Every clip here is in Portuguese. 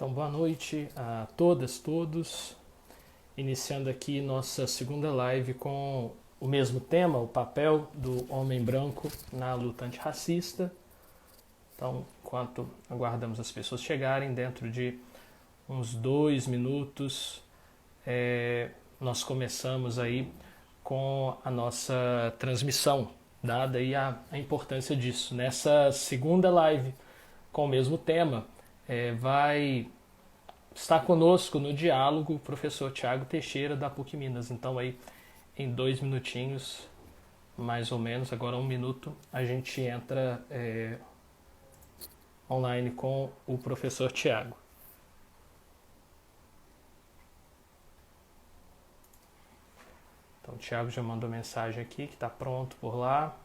Então, boa noite a todas, todos. Iniciando aqui nossa segunda live com o mesmo tema, o papel do homem branco na luta antirracista. Então, enquanto aguardamos as pessoas chegarem, dentro de uns 2 minutos, nós começamos aí com a nossa transmissão, dada aí a importância disso. Nessa segunda live com o mesmo tema, vai estar conosco no diálogo o professor Tiago Teixeira da PUC Minas. Então aí em 2 minutinhos, mais ou menos, agora 1 minuto, a gente entra online com o professor Tiago. Então o Tiago já mandou mensagem aqui que está pronto por lá.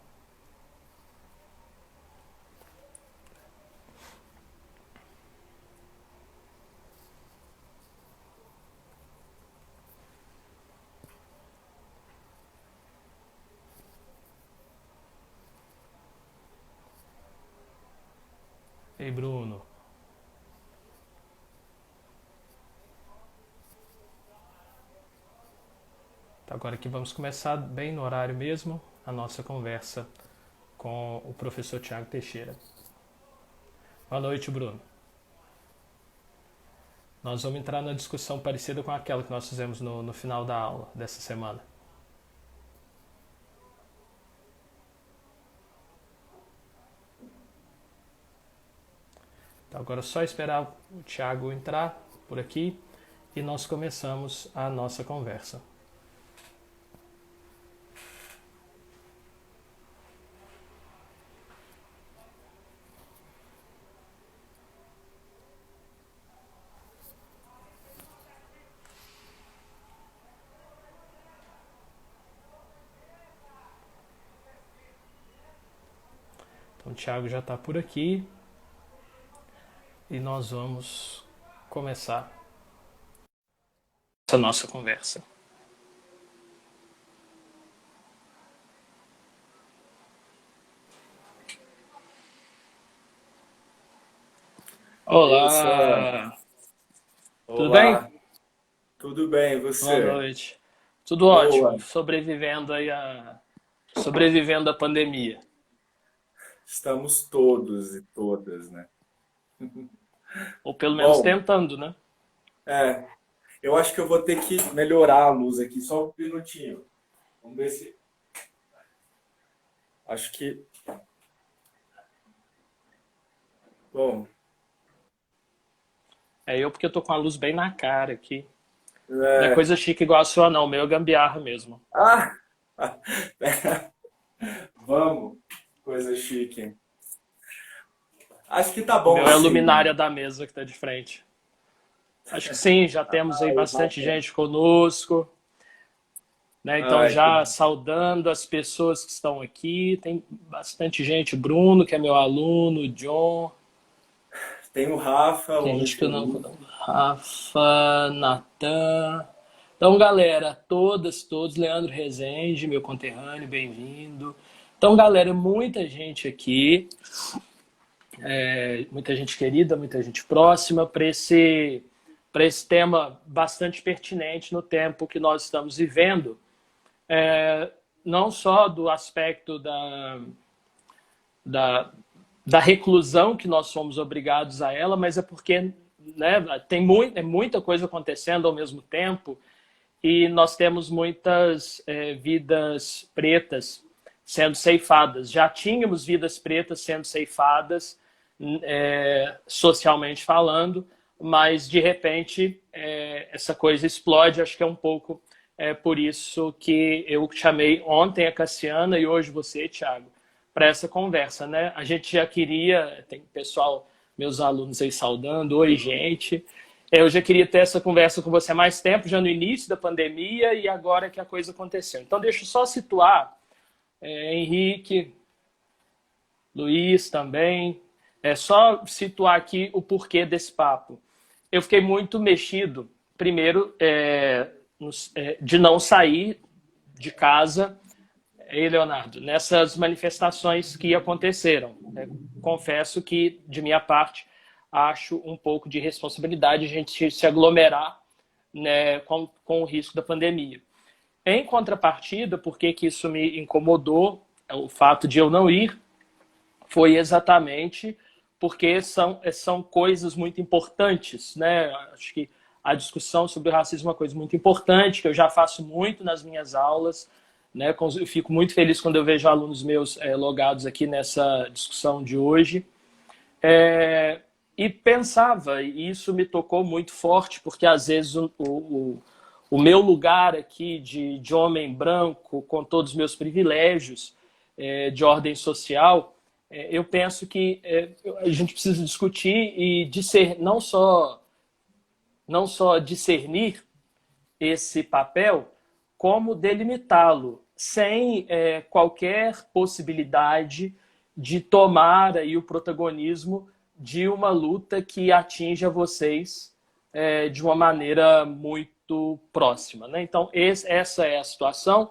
Ei, Bruno. Então, agora aqui vamos começar bem no horário mesmo a nossa conversa com o professor Tiago Teixeira. Boa noite, Bruno. Nós vamos entrar na discussão parecida com aquela que nós fizemos no final da aula dessa semana. Então, agora é só esperar o Tiago entrar por aqui e nós começamos a nossa conversa. Então, o Tiago já está por aqui e nós vamos começar essa nossa conversa. Olá! Tudo bem? Olá, tudo bem, e Boa você? noite. Tudo ótimo, Boa, sobrevivendo à pandemia. estamos todos e todas, né? Ou pelo menos Bom, tentando, né? é, eu acho que eu vou ter que melhorar a luz aqui, só um minutinho. Vamos ver se. Acho que. Bom, É eu porque eu tô com a luz bem na cara aqui. Não é é. coisa chique igual a sua não, meu é gambiarra mesmo. Ah! Vamos, coisa chique. Acho que tá O bom meu é a assim, né? luminária da mesa que tá de frente. Acho que sim, já temos aí Ai, bastante bacana. gente conosco, né? Então Ai, que já bom. saudando as pessoas que estão aqui, tem bastante gente, Bruno, que é meu aluno, John, Tem o Rafa, o tem homem gente que eu não. feliz. Rafa, Natan. Então, galera, todos, Leandro Rezende, meu conterrâneo, bem-vindo. Então, galera, muita gente aqui, muita gente querida, muita gente próxima, para esse tema bastante pertinente no tempo que nós estamos vivendo, não só do aspecto da, da reclusão que nós somos obrigados a ela, mas é porque, né, tem muita coisa acontecendo ao mesmo tempo e nós temos muitas vidas pretas sendo ceifadas. Já tínhamos vidas pretas sendo ceifadas, socialmente falando, mas de repente essa coisa explode. Acho que é um pouco por isso que eu chamei ontem a Cassiana e hoje você, Thiago, para essa conversa, né? A gente já queria, tem pessoal, meus alunos aí saudando, oi gente, eu já queria ter essa conversa com você há mais tempo, já no início da pandemia e agora que a coisa aconteceu. Então deixa eu só situar, Henrique, Luiz também, é só situar aqui o porquê desse papo. Eu fiquei muito mexido, primeiro, de não sair de casa. E Leonardo, nessas manifestações que aconteceram, confesso que, de minha parte, acho um pouco de responsabilidade a gente se aglomerar, né, com o risco da pandemia. Em contrapartida, por que isso me incomodou, o fato de eu não ir, foi exatamente porque são coisas muito importantes, né? Acho que a discussão sobre o racismo é uma coisa muito importante, que eu já faço muito nas minhas aulas, né? Eu fico muito feliz quando eu vejo alunos meus logados aqui nessa discussão de hoje. E pensava, e isso me tocou muito forte, porque às vezes o meu lugar aqui de homem branco, com todos os meus privilégios de ordem social, eu penso que a gente precisa discutir e não só discernir esse papel, como delimitá-lo, sem qualquer possibilidade de tomar aí o protagonismo de uma luta que atinja vocês de uma maneira muito próxima, né? Então, essa é a situação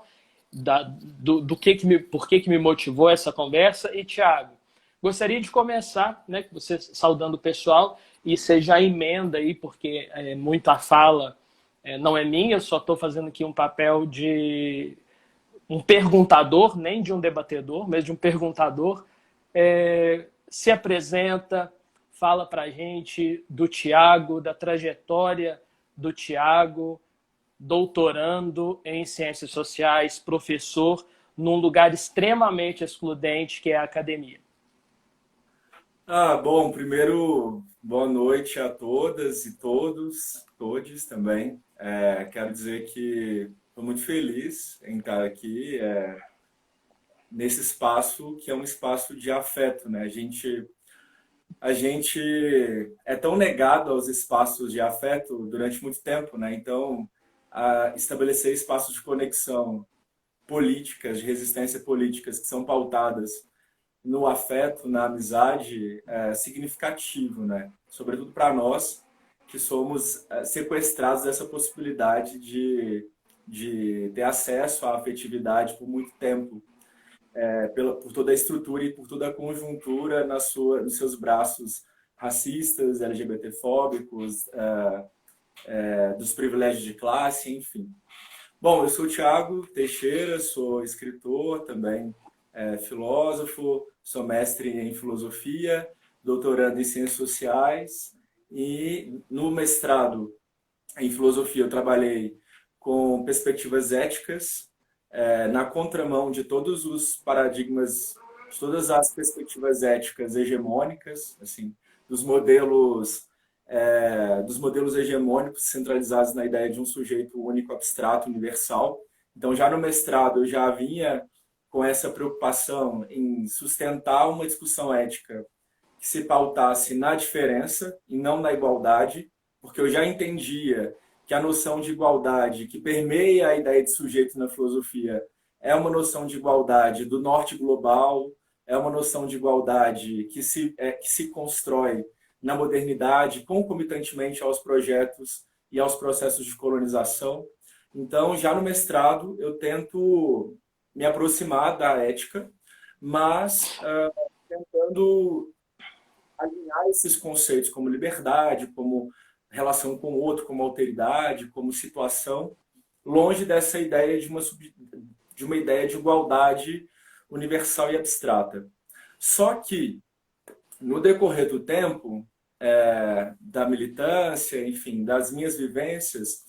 por que me motivou essa conversa. E, Thiago, gostaria de começar, né, você saudando o pessoal, e você já emenda aí, porque muita fala não é minha, eu só estou fazendo aqui um papel de um perguntador, nem de um debatedor, mas de um perguntador. Se apresenta, fala para a gente do Thiago, da trajetória do Thiago, doutorando em ciências sociais, professor, num lugar extremamente excludente que é a academia. Bom, primeiro, boa noite a todas e todos também. Quero dizer que estou muito feliz em estar aqui nesse espaço que é um espaço de afeto, né? A gente é tão negado aos espaços de afeto durante muito tempo, né? Então, estabelecer espaços de conexão políticas, de resistência políticas que são pautadas no afeto, na amizade, é significativo, né? Sobretudo para nós que somos sequestrados dessa possibilidade de ter acesso à afetividade por muito tempo, por toda a estrutura e por toda a conjuntura nos seus braços racistas, LGBTfóbicos, dos privilégios de classe, enfim. Bom, eu sou o Thiago Teixeira, sou escritor, também filósofo, sou mestre em filosofia, doutorando em ciências sociais e no mestrado em filosofia eu trabalhei com perspectivas éticas na contramão de todos os paradigmas, de todas as perspectivas éticas hegemônicas, assim, dos modelos hegemônicos centralizados na ideia de um sujeito único, abstrato, universal. Então, já no mestrado, eu já vinha com essa preocupação em sustentar uma discussão ética que se pautasse na diferença e não na igualdade, porque eu já entendia que a noção de igualdade que permeia a ideia de sujeito na filosofia é uma noção de igualdade do norte global, é uma noção de igualdade que se constrói na modernidade, concomitantemente aos projetos e aos processos de colonização. Então, já no mestrado, eu tento me aproximar da ética, mas tentando alinhar esses conceitos como liberdade, como relação com o outro, como alteridade, como situação, longe dessa ideia de uma ideia de igualdade universal e abstrata. Só que, no decorrer do tempo, da militância, enfim, das minhas vivências,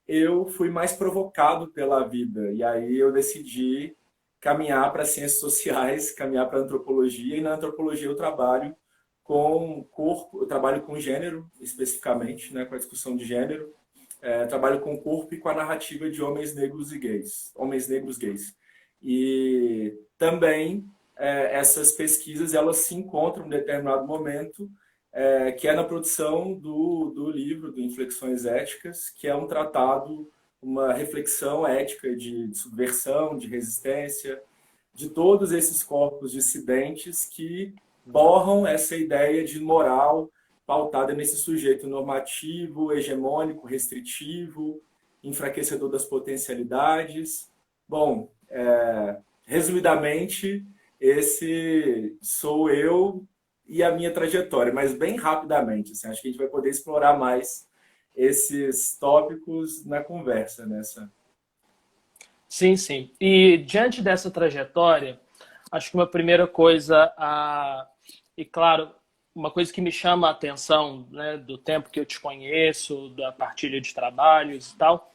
eu fui mais provocado pela vida. E aí eu decidi caminhar para ciências sociais, caminhar para antropologia. E na antropologia eu trabalho com corpo, eu trabalho com gênero, especificamente, né, com a discussão de gênero. Trabalho com o corpo e com a narrativa de homens negros e gays, homens negros gays. E também essas pesquisas elas se encontram em determinado momento, que é na produção do livro, do Inflexões Éticas, que é um tratado, uma reflexão ética de subversão, de resistência, de todos esses corpos dissidentes que borram essa ideia de moral pautada nesse sujeito normativo, hegemônico, restritivo, enfraquecedor das potencialidades. Bom, resumidamente, esse sou eu e a minha trajetória, mas bem rapidamente. Assim, acho que a gente vai poder explorar mais esses tópicos na conversa nessa. Sim, sim. E diante dessa trajetória, acho que uma primeira coisa, e claro, uma coisa que me chama a atenção, né, do tempo que eu te conheço, da partilha de trabalhos e tal,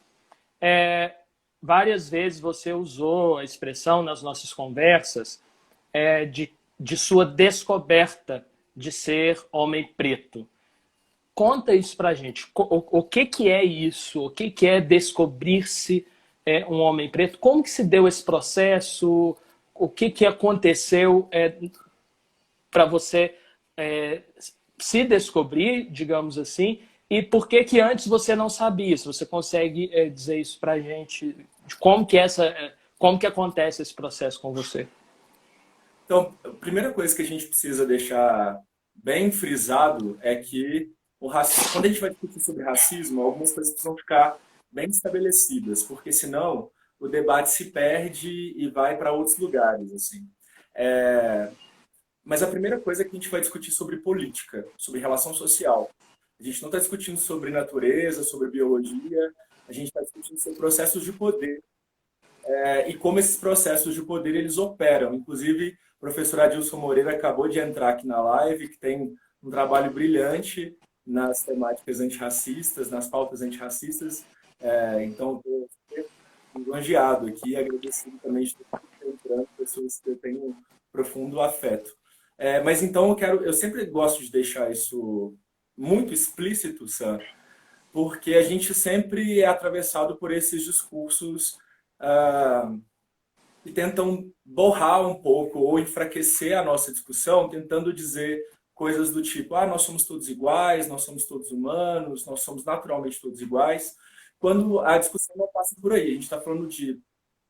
é várias vezes você usou a expressão nas nossas conversas de sua descoberta de ser homem preto. Conta isso pra gente. O que que é isso? O que que é descobrir-se um homem preto? Como que se deu esse processo? O que que aconteceu para você é, se descobrir, digamos assim? E por que que antes você não sabia? Se você consegue dizer isso pra gente, de como que acontece esse processo com você? Então, a primeira coisa que a gente precisa deixar bem frisado é que quando a gente vai discutir sobre racismo, algumas coisas precisam ficar bem estabelecidas, porque senão o debate se perde e vai para outros lugares, assim. É, Mas a primeira coisa é que a gente vai discutir sobre política, sobre relação social. A gente não está discutindo sobre natureza, sobre biologia, a gente está discutindo sobre processos de poder e como esses processos de poder eles operam. Inclusive, o professor Adilson Moreira acabou de entrar aqui na live, que tem um trabalho brilhante nas temáticas antirracistas, nas pautas antirracistas. Então, estou elogiado aqui, agradecido também de estar entrando, pessoas que eu tenho um profundo afeto. Mas então eu sempre gosto de deixar isso muito explícito, Sam, porque a gente sempre é atravessado por esses discursos ah, que tentam borrar um pouco ou enfraquecer a nossa discussão, tentando dizer coisas do tipo, nós somos todos iguais, nós somos todos humanos, nós somos naturalmente todos iguais, quando a discussão não passa por aí. A gente está falando de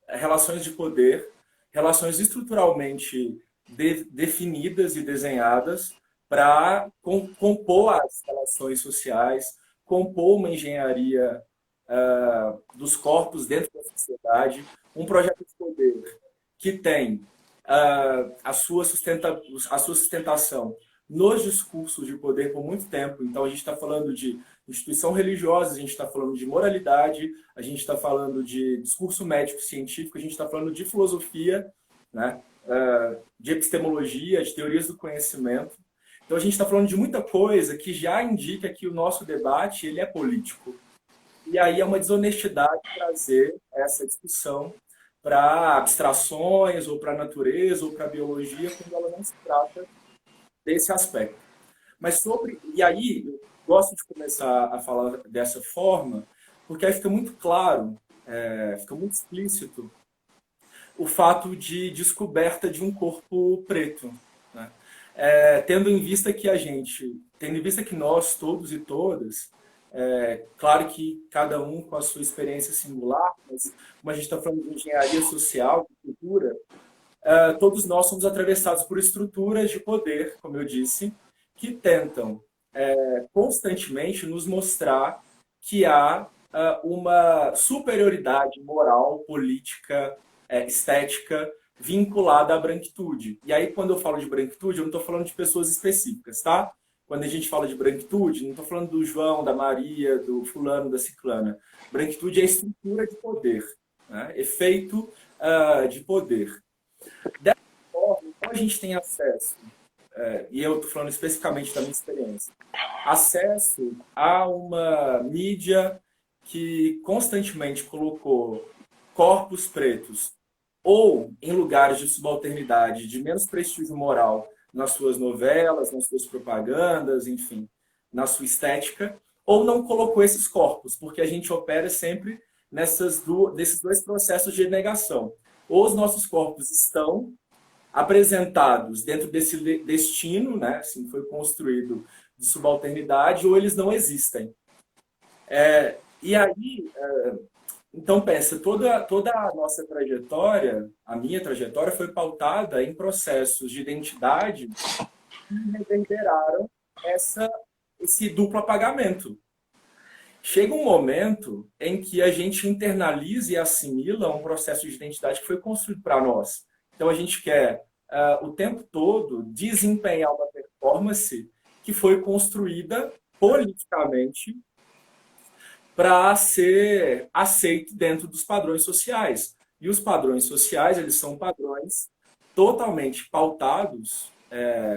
relações de poder, relações estruturalmente definidas e desenhadas para compor as relações sociais, compor uma engenharia dos corpos dentro da sociedade, um projeto de poder que tem a sua sustentação nos discursos de poder por muito tempo. Então, a gente está falando de instituição religiosa, a gente está falando de moralidade, a gente está falando de discurso médico-científico, a gente está falando de filosofia, né? De epistemologia, de teorias do conhecimento. Então, a gente está falando de muita coisa que já indica que o nosso debate ele é político. E aí é uma desonestidade trazer essa discussão para abstrações, ou para a natureza, ou para a biologia, quando ela não se trata desse aspecto. E aí, eu gosto de começar a falar dessa forma, porque aí fica muito claro, fica muito explícito o fato de descoberta de um corpo preto, né? Tendo em vista que nós, todos e todas, claro que cada um com a sua experiência singular, mas como a gente está falando de engenharia social, de cultura, todos nós somos atravessados por estruturas de poder, como eu disse, que tentam constantemente nos mostrar que há uma superioridade moral, política, estética vinculada à branquitude. E aí, quando eu falo de branquitude, eu não estou falando de pessoas específicas, tá? Quando a gente fala de branquitude, não estou falando do João, da Maria, do fulano, da ciclana. Branquitude é estrutura de poder, né? Efeito de poder. Dessa forma, então a gente tem acesso, e eu estou falando especificamente da minha experiência, acesso a uma mídia que constantemente colocou corpos pretos ou em lugares de subalternidade, de menos prestígio moral nas suas novelas, nas suas propagandas, enfim, na sua estética, ou não colocou esses corpos, porque a gente opera sempre desses dois processos de negação. Ou os nossos corpos estão apresentados dentro desse destino, né, assim foi construído de subalternidade, ou eles não existem. E aí, então pensa, toda a nossa trajetória, a minha trajetória foi pautada em processos de identidade que reverberaram esse duplo apagamento. Chega um momento em que a gente internaliza e assimila um processo de identidade que foi construído para nós. Então a gente quer o tempo todo desempenhar uma performance performance que foi construída politicamente para ser aceito dentro dos padrões sociais. E os padrões sociais, eles são padrões totalmente pautados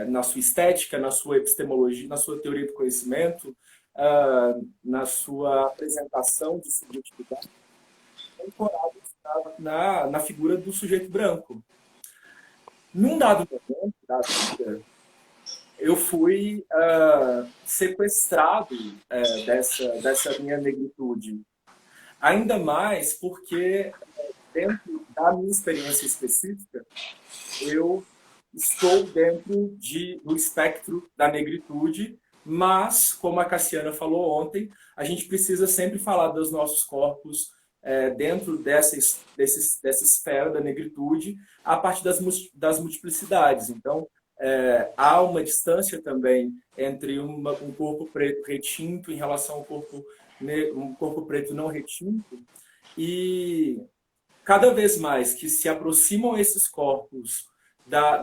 na sua estética, na sua epistemologia, na sua teoria do conhecimento, na sua apresentação de subjetividade, ancorados na figura do sujeito branco. Num dado momento da vida, eu fui sequestrado dessa minha negritude. Ainda mais porque, dentro da minha experiência específica, eu estou dentro do espectro da negritude, mas, como a Cassiana falou ontem, a gente precisa sempre falar dos nossos corpos dentro dessa esfera da negritude, a partir das multiplicidades. Então, há uma distância também entre um corpo preto retinto em relação ao um corpo preto não retinto, e cada vez mais que se aproximam esses corpos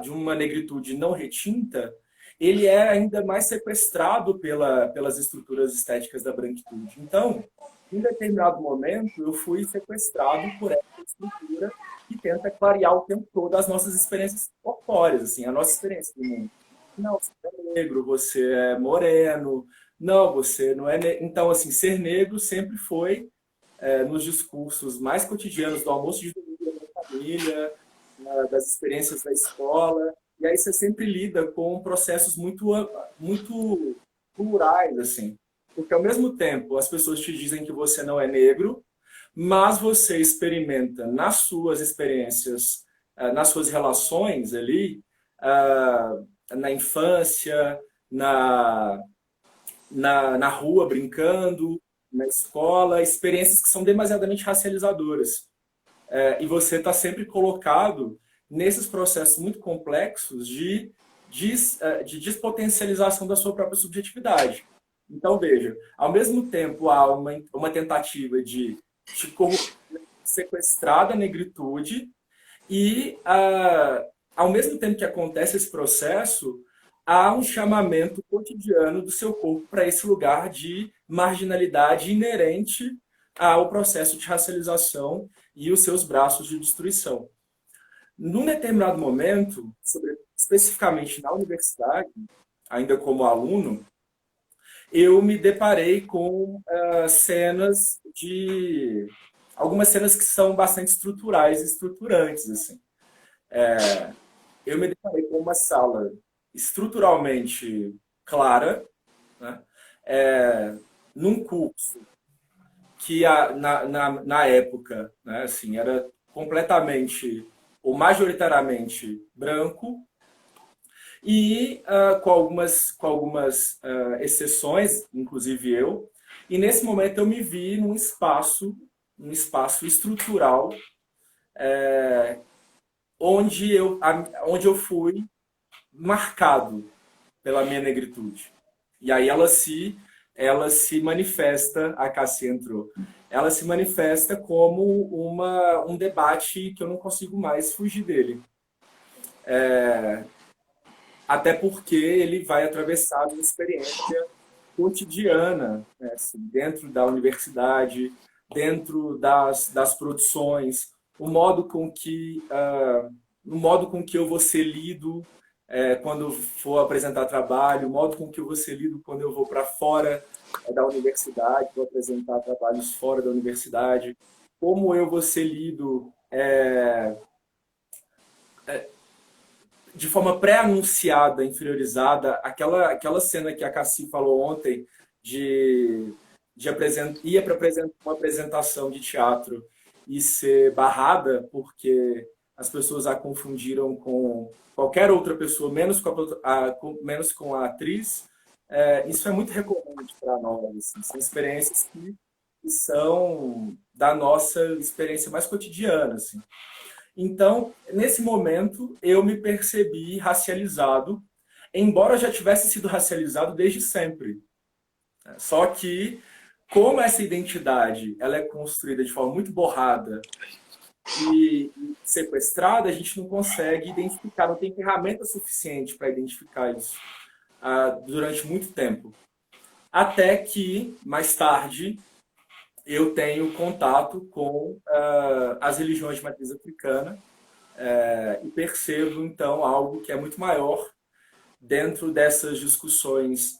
de uma negritude não retinta, ele é ainda mais sequestrado pelas estruturas estéticas da branquitude. Então, em determinado momento, eu fui sequestrado por essa estrutura que tenta clarear o tempo todo as nossas experiências corpóreas, assim, a nossa experiência do mundo. Não, você é negro, você é moreno, não, você não é negro. Então, assim, ser negro sempre foi, nos discursos mais cotidianos do almoço de domingo da família, das experiências da escola, e aí você sempre lida com processos muito plurais, assim. Porque, ao mesmo tempo, as pessoas te dizem que você não é negro, mas você experimenta nas suas experiências, nas suas relações ali, na infância, na rua brincando, na escola, experiências que são demasiadamente racializadoras. E você está sempre colocado nesses processos muito complexos de despotencialização da sua própria subjetividade. Então, veja, ao mesmo tempo há uma tentativa de te sequestrar da negritude e, ao mesmo tempo que acontece esse processo, há um chamamento cotidiano do seu corpo para esse lugar de marginalidade inerente ao processo de racialização e os seus braços de destruição. Num determinado momento, especificamente na universidade, ainda como aluno, eu me deparei com algumas cenas que são bastante estruturais e estruturantes, assim. Eu me deparei com uma sala estruturalmente clara, né? Num curso que na época, né, assim, era completamente ou majoritariamente branco, e com algumas exceções, inclusive eu. E nesse momento eu me vi num espaço estrutural, onde eu fui marcado pela minha negritude. E aí ela se manifesta, a Cassia entrou, ela se manifesta como um debate que eu não consigo mais fugir dele. Até porque ele vai atravessar uma experiência cotidiana, né, assim, dentro da universidade, dentro das produções, o modo com que eu vou ser lido quando for apresentar trabalho, o modo com que eu vou ser lido quando eu vou para fora da universidade, vou apresentar trabalhos fora da universidade, como eu vou ser lido de forma pré-anunciada, inferiorizada, aquela cena que a Cassi falou ontem ir para uma apresentação de teatro e ser barrada porque as pessoas a confundiram com qualquer outra pessoa, menos com a atriz. Isso é muito recorrente para nós. Assim. São experiências que são da nossa experiência mais cotidiana. Assim. Então, nesse momento, eu me percebi racializado, embora eu já tivesse sido racializado desde sempre. Só que, como essa identidade ela é construída de forma muito borrada e sequestrada, a gente não consegue identificar, não tem ferramenta suficiente para identificar isso. durante muito tempo. Até que, mais tarde, eu tenho contato com as religiões de matriz africana e percebo, então, algo que é muito maior dentro dessas discussões,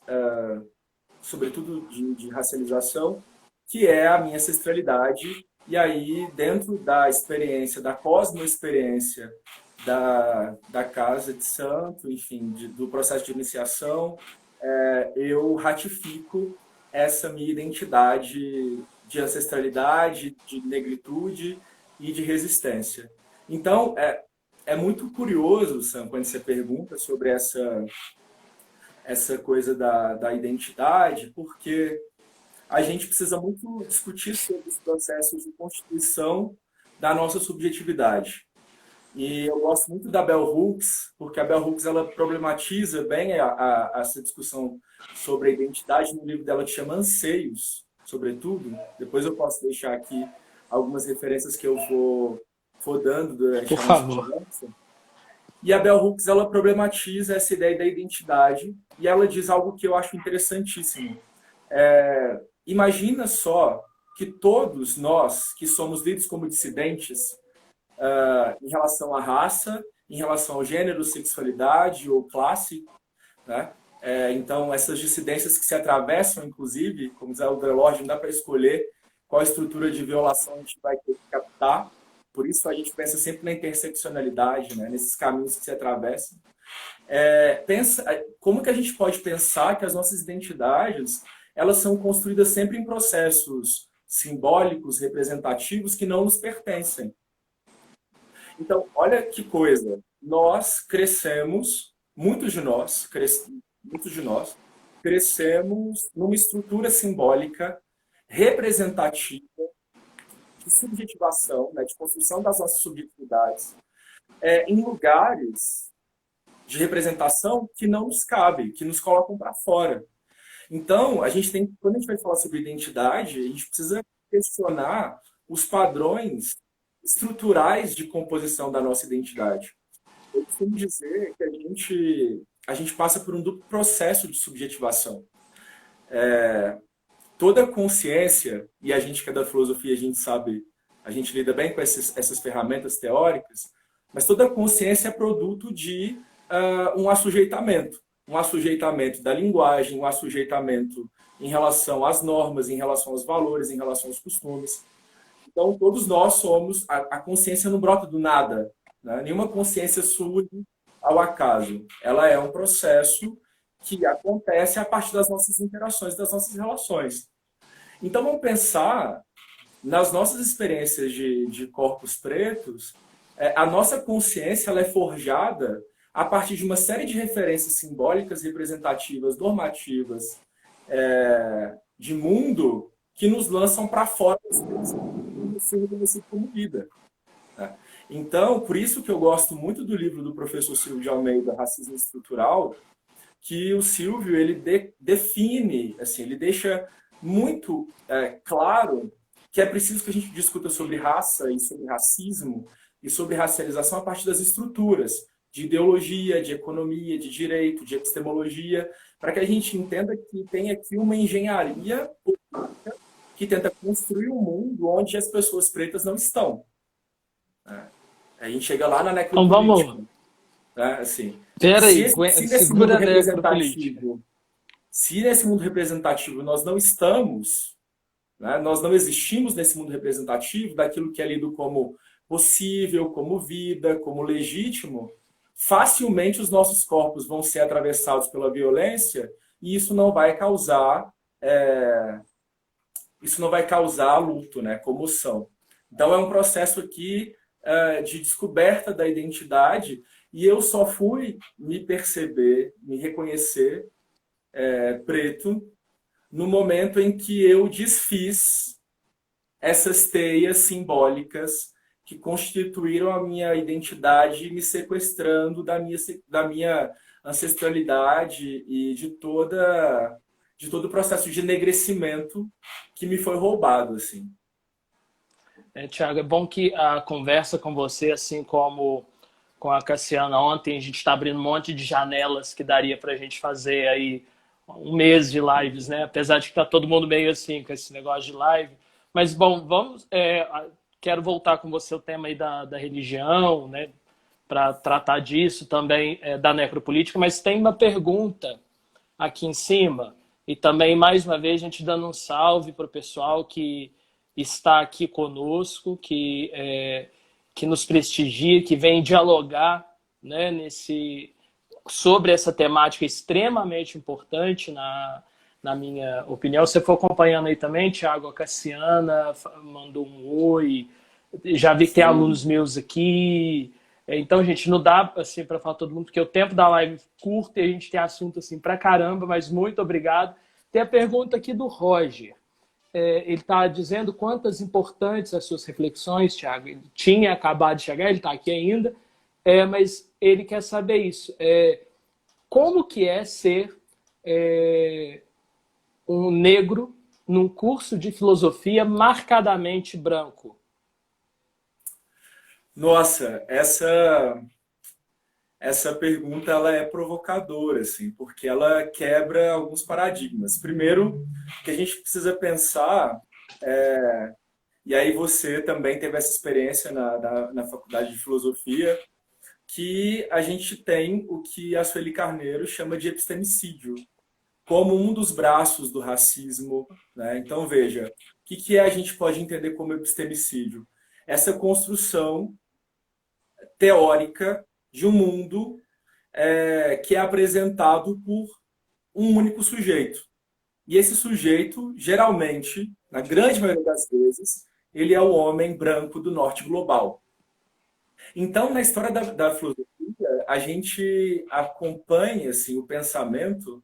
sobretudo de racialização, que é a minha ancestralidade. E aí, dentro da experiência, da cosmoexperiência da Casa de Santo, enfim, do processo de iniciação, eu ratifico essa minha identidade de ancestralidade, de negritude e de resistência. Então, é muito curioso, Sam, quando você pergunta sobre essa coisa da identidade, porque a gente precisa muito discutir sobre os processos de constituição da nossa subjetividade. E eu gosto muito da Bell Hooks, porque a Bell Hooks ela problematiza bem essa discussão sobre a identidade no livro dela que chama Anseios, sobretudo. Depois eu posso deixar aqui algumas referências que eu vou dando durante Por a nossa favor. conversa. E a Bell Hooks ela problematiza essa ideia da identidade e ela diz algo que eu acho interessantíssimo. Imagina só que todos nós que somos lidos como dissidentes em relação à raça, em relação ao gênero, sexualidade ou classe, né? Então, essas dissidências que se atravessam, inclusive, como diz o Delors, não dá para escolher qual estrutura de violação a gente vai ter que captar. Por isso, a gente pensa sempre na interseccionalidade, né? Nesses caminhos que se atravessam. Como que a gente pode pensar que as nossas identidades elas são construídas sempre em processos simbólicos, representativos, que não nos pertencem? Então, olha que coisa. Nós crescemos, muitos de nós, crescemos numa estrutura simbólica representativa de subjetivação, né, de construção das nossas subjetividades, em lugares de representação que não nos cabem, que nos colocam para fora. Então, quando a gente vai falar sobre identidade, a gente precisa questionar os padrões estruturais de composição da nossa identidade. Eu costumo dizer que a gente passa por um duplo processo de subjetivação. Toda consciência, e a gente que é da filosofia, a gente sabe, a gente lida bem com essas ferramentas teóricas, mas toda consciência é produto de um assujeitamento da linguagem, um assujeitamento em relação às normas, em relação aos valores, em relação aos costumes. Então, todos nós somos... A consciência não brota do nada, né? Nenhuma consciência surge ao acaso. Ela é um processo que acontece a partir das nossas interações, das nossas relações. Então, vamos pensar nas nossas experiências de corpos pretos. A nossa consciência ela é forjada a partir de uma série de referências simbólicas, representativas, normativas, de mundo, que nos lançam para fora do ser reconhecido como vida. Então, por isso que eu gosto muito do livro do professor Silvio de Almeida, Racismo Estrutural, que o Silvio ele define, assim, ele deixa muito claro que é preciso que a gente discuta sobre raça e sobre racismo e sobre racialização a partir das estruturas de ideologia, de economia, de direito, de epistemologia, para que a gente entenda que tem aqui uma engenharia política que tenta construir um mundo onde as pessoas pretas não estão. A gente chega lá na necropolítica. Então vamos... Assim, Peraí, segura a representativo, se nesse mundo representativo nós não estamos, né, nós não existimos nesse mundo representativo, daquilo que é lido como possível, como vida, como legítimo, facilmente os nossos corpos vão ser atravessados pela violência e isso não vai causar luto, né, comoção. Então é um processo aqui de descoberta da identidade e eu só fui me perceber, me reconhecer preto no momento em que eu desfiz essas teias simbólicas que constituíram a minha identidade, me sequestrando da minha ancestralidade e de todo o processo de enegrecimento que me foi roubado, assim. Tiago, é bom que a conversa com você, assim como com a Cassiana ontem. A gente está abrindo um monte de janelas que daria para a gente fazer aí um mês de lives, né? Apesar de que tá todo mundo meio assim com esse negócio de live. Mas, bom, vamos... quero voltar com você o tema aí da religião, né? Para tratar disso também, da necropolítica. Mas tem uma pergunta aqui em cima. E também, mais uma vez, a gente dando um salve para o pessoal que está aqui conosco, que nos prestigia, que vem dialogar, né, sobre essa temática extremamente importante, na minha opinião. Você for acompanhando aí também, Thiago, a Cassiana mandou um oi, já vi que tem alunos meus aqui. Então, gente, não dá assim, para falar todo mundo, porque o tempo da live é curto e a gente tem assunto assim pra caramba, mas muito obrigado. Tem a pergunta aqui do Roger. Ele está dizendo quantas importantes as suas reflexões, Thiago. Ele tinha acabado de chegar, ele está aqui ainda, mas ele quer saber isso. Como que é ser um negro num curso de filosofia marcadamente branco? Nossa, essa pergunta ela é provocadora, assim, porque ela quebra alguns paradigmas. Primeiro, que a gente precisa pensar, e aí você também teve essa experiência na faculdade de filosofia, que a gente tem o que a Sueli Carneiro chama de epistemicídio, como um dos braços do racismo, né? Então, veja, o que a gente pode entender como epistemicídio? Essa construção teórica de um mundo que é apresentado por um único sujeito. E esse sujeito, geralmente, na grande maioria das vezes, ele é o homem branco do norte global. Então, na história da filosofia, a gente acompanha assim, o pensamento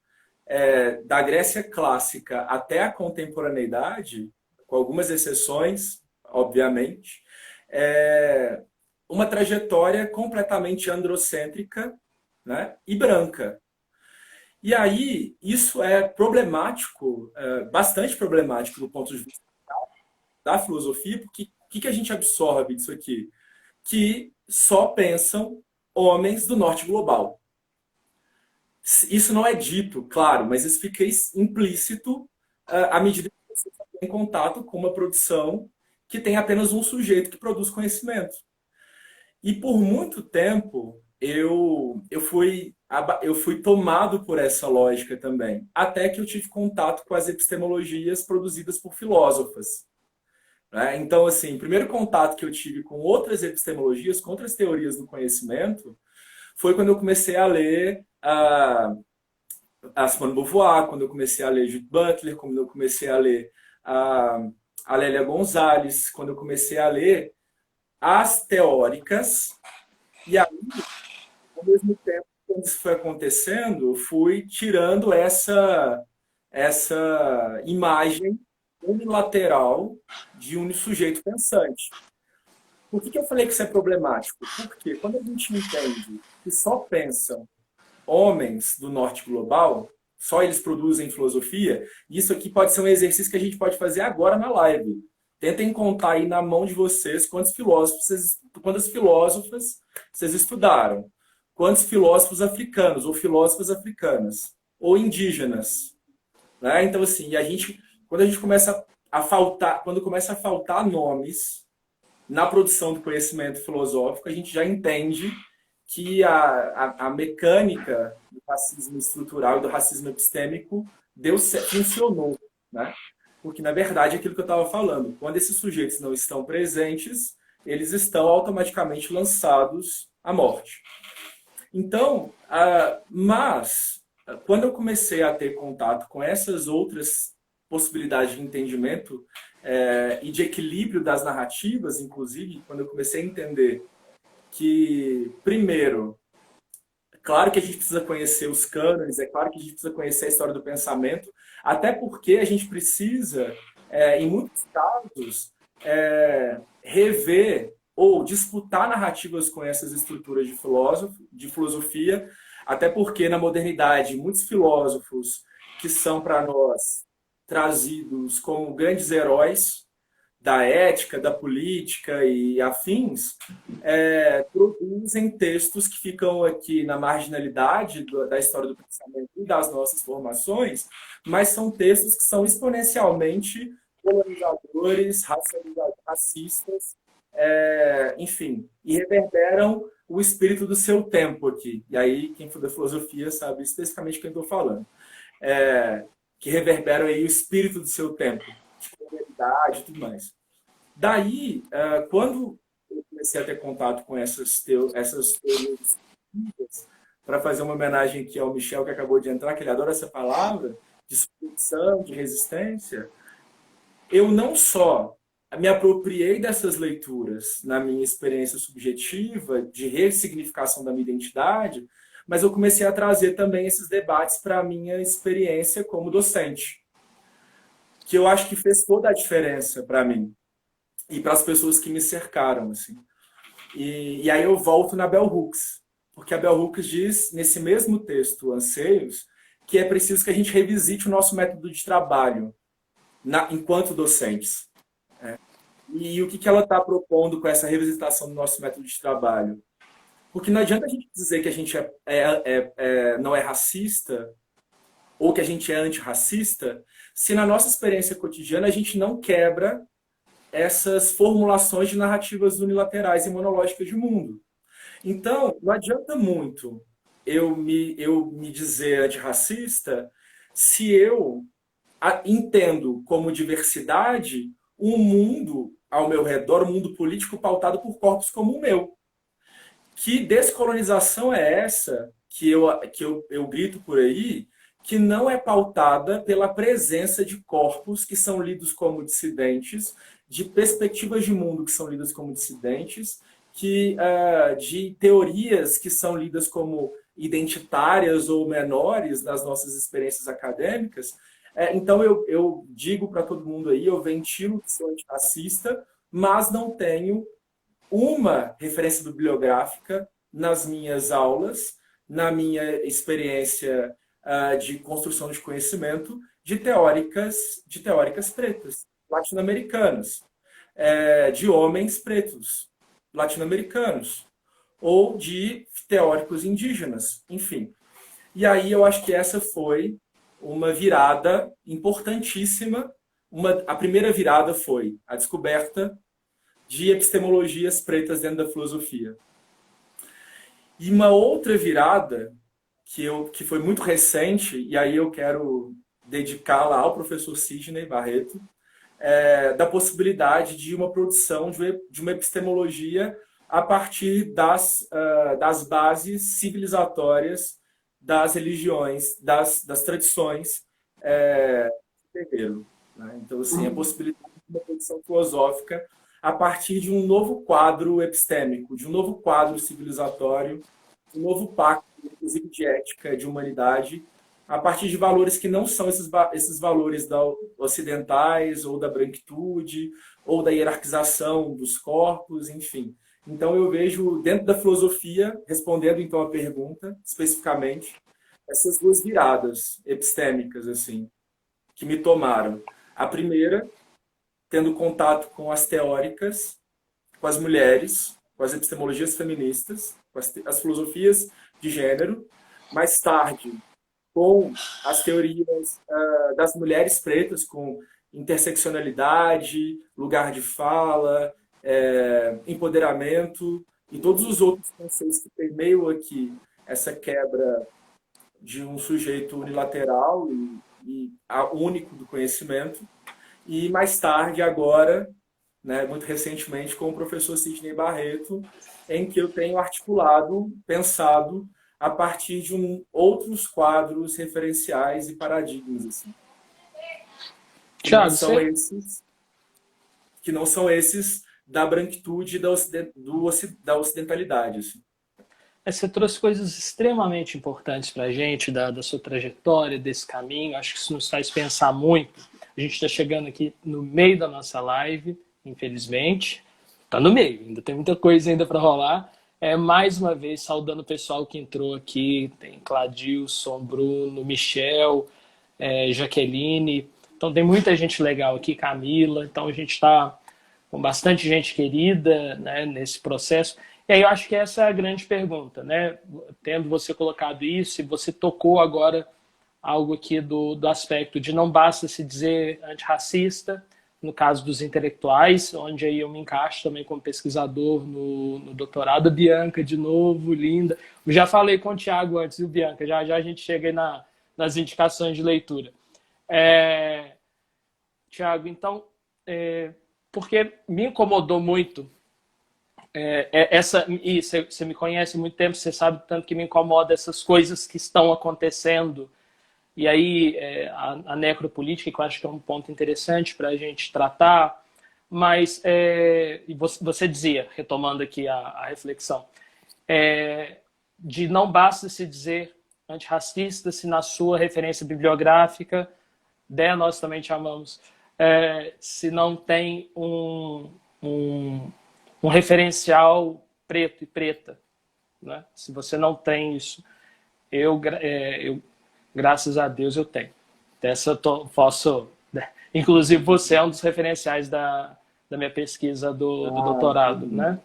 da Grécia clássica até a contemporaneidade, com algumas exceções, obviamente, uma trajetória completamente androcêntrica, né, e branca. E aí, isso é problemático, bastante problemático do ponto de vista da filosofia, porque o que a gente absorve disso aqui? Que só pensam homens do norte global. Isso não é dito, claro, mas isso fica implícito à medida que você está em contato com uma produção que tem apenas um sujeito que produz conhecimento. E por muito tempo eu fui tomado por essa lógica também, até que eu tive contato com as epistemologias produzidas por filósofas. Né? Então, assim, o primeiro contato que eu tive com outras epistemologias, com outras teorias do conhecimento, foi quando eu comecei a ler a Simone de Beauvoir, quando eu comecei a ler Judith Butler, quando eu comecei a ler a Lélia Gonzalez, quando eu comecei a ler as teóricas, e aí, ao mesmo tempo que isso foi acontecendo, eu fui tirando essa imagem unilateral de um sujeito pensante. Por que eu falei que isso é problemático? Porque quando a gente entende que só pensam homens do norte global, só eles produzem filosofia, isso aqui pode ser um exercício que a gente pode fazer agora na live. Tentem contar aí na mão de vocês quantos quantas filósofas vocês estudaram, quantos filósofos africanos ou filósofas africanas ou indígenas, né? Então assim, quando a gente começa a faltar, quando começa a faltar nomes na produção do conhecimento filosófico, a gente já entende que a mecânica do racismo estrutural e do racismo epistêmico funcionou, né? Porque, na verdade, é aquilo que eu estava falando. Quando esses sujeitos não estão presentes, eles estão automaticamente lançados à morte. Então, mas, quando eu comecei a ter contato com essas outras possibilidades de entendimento e de equilíbrio das narrativas, inclusive, quando eu comecei a entender que, primeiro, claro que a gente precisa conhecer os cânones, é claro que a gente precisa conhecer a história do pensamento, até porque a gente precisa, em muitos casos, rever ou disputar narrativas com essas estruturas de filosofia, até porque na modernidade muitos filósofos que são para nós trazidos como grandes heróis da ética, da política e afins, produzem textos que ficam aqui na marginalidade da história do pensamento e das nossas formações, mas são textos que são exponencialmente colonizadores, racistas, enfim, e reverberam o espírito do seu tempo aqui. E aí, quem for da filosofia sabe especificamente o que eu estou falando. Que reverberam aí o espírito do seu tempo, de comunidade e tudo mais. Daí, quando eu comecei a ter contato com essas teorias para fazer uma homenagem aqui ao Michel, que acabou de entrar, que ele adora essa palavra, de subversão, de resistência, eu não só me apropriei dessas leituras na minha experiência subjetiva de ressignificação da minha identidade, mas eu comecei a trazer também esses debates para a minha experiência como docente, que eu acho que fez toda a diferença para mim e para as pessoas que me cercaram, assim. E aí eu volto na Bell Hooks, porque a Bell Hooks diz, nesse mesmo texto, Anseios, que é preciso que a gente revisite o nosso método de trabalho enquanto docentes. E o que ela está propondo com essa revisitação do nosso método de trabalho? Porque não adianta a gente dizer que a gente não é racista ou que a gente é antirracista se na nossa experiência cotidiana a gente não quebra essas formulações de narrativas unilaterais e monológicas de mundo. Então, não adianta muito eu me dizer antirracista se eu entendo como diversidade um mundo ao meu redor, um mundo político pautado por corpos como o meu. Que descolonização é essa que eu grito por aí, que não é pautada pela presença de corpos que são lidos como dissidentes, de perspectivas de mundo que são lidas como dissidentes, de teorias que são lidas como identitárias ou menores nas nossas experiências acadêmicas. Então eu digo para todo mundo aí, eu ventilo que sou antirracista, mas não tenho uma referência bibliográfica nas minhas aulas, na minha experiência de construção de conhecimento de teóricas pretas, latino-americanas, de homens pretos, latino-americanos, ou de teóricos indígenas, enfim. E aí eu acho que essa foi uma virada importantíssima. A primeira virada foi a descoberta de epistemologias pretas dentro da filosofia. E uma outra virada, que foi muito recente, e aí eu quero dedicá-la ao professor Sidney Barreto, da possibilidade de uma produção de uma epistemologia a partir das bases civilizatórias das religiões, das tradições do terreiro. Né? Então, assim, a possibilidade de uma produção filosófica a partir de um novo quadro epistêmico, de um novo quadro civilizatório, um novo pacto, inclusive de ética, de humanidade, a partir de valores que não são esses valores ocidentais, ou da branquitude, ou da hierarquização dos corpos, enfim. Então eu vejo, dentro da filosofia, respondendo então a pergunta, especificamente, essas duas viradas epistêmicas, assim, que me tomaram. A primeira, tendo contato com as teóricas, com as mulheres, com as epistemologias feministas, com as filosofias de gênero. Mais tarde, com as teorias das mulheres pretas, com interseccionalidade, lugar de fala, empoderamento e todos os outros conceitos que permeiam aqui essa quebra de um sujeito unilateral e único do conhecimento. E mais tarde, agora, né, muito recentemente, com o professor Sidney Barreto, em que eu tenho articulado, pensado a partir de outros quadros referenciais e paradigmas. Assim. Thiago, que não são esses da branquitude e da ocidentalidade. Assim. Você trouxe coisas extremamente importantes para a gente, da sua trajetória, desse caminho. Acho que isso nos faz pensar muito. A gente está chegando aqui no meio da nossa live, infelizmente. Está no meio, ainda tem muita coisa ainda para rolar. Mais uma vez, saudando o pessoal que entrou aqui. Tem Cladilson, Bruno, Michel, Jaqueline. Então tem muita gente legal aqui, Camila. Então a gente está com bastante gente querida, né, nesse processo. E aí eu acho que essa é a grande pergunta, né? Tendo você colocado isso, e você tocou agora algo aqui do aspecto de não basta se dizer antirracista, no caso dos intelectuais, onde aí eu me encaixo também como pesquisador no doutorado. Bianca, de novo, linda. Eu já falei com o Tiago antes, viu, Bianca? Já a gente chega aí nas indicações de leitura. Tiago, então, porque me incomodou muito e você me conhece há muito tempo, você sabe tanto que me incomoda essas coisas que estão acontecendo. E aí a necropolítica, que eu acho que é um ponto interessante para a gente tratar, mas você dizia, retomando aqui a reflexão, de não basta se dizer antirracista se na sua referência bibliográfica, nós também te amamos, se não tem um referencial preto e preta, né? Se você não tem isso, eu graças a Deus eu tenho. Dessa posso, né? Inclusive você é um dos referenciais da minha pesquisa do doutorado, né?